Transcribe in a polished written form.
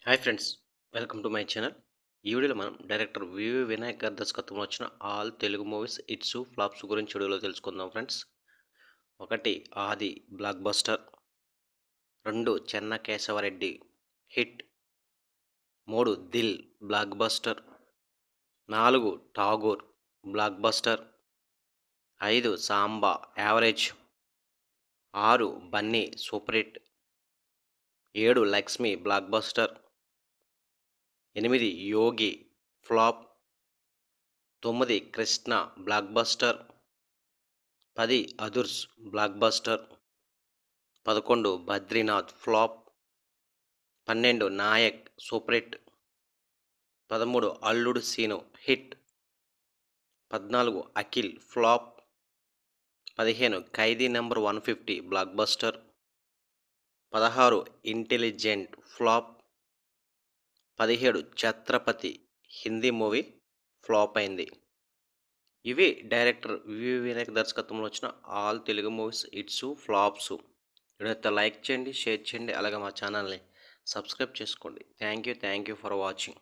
Hi friends, welcome to my channel. ఈ వీడియోలో మనం డైరెక్టర్ వివి వినాయక్ గారి దర్శకత్వంలో వచ్చిన all Telugu movies hits flops గురించి వీడియోలో తెలుసుకుందాం friends. 1 Aadi blockbuster, 2 Chenna Kesavareddy hit, 3 Dil blockbuster, 4 Tagore blockbuster, 5 Samba average, 6 Bunny super hit, 7 Lakshmi blockbuster, 8 Yogi flop, 9 Krishna blockbuster, 10 Adhurs blockbuster, 11 Badrinath flop, 12 Nayak super hit, 13 అల్లుడు Seenu hit, 14 Akhil flop, 15 Khaidi number 150 blockbuster, 16 intelligent flop, 17 Chatrapathi Hindi movie flop అయింది. ఇవి director VV Vinayak దర్శకత్వంలో వచ్చిన all Telugu movies hits flops. వీడియోతో like చేయండి, share చేయండి, అలాగే మా ఛానల్ని సబ్స్క్రైబ్ చేసుకోండి. Thank you for watching.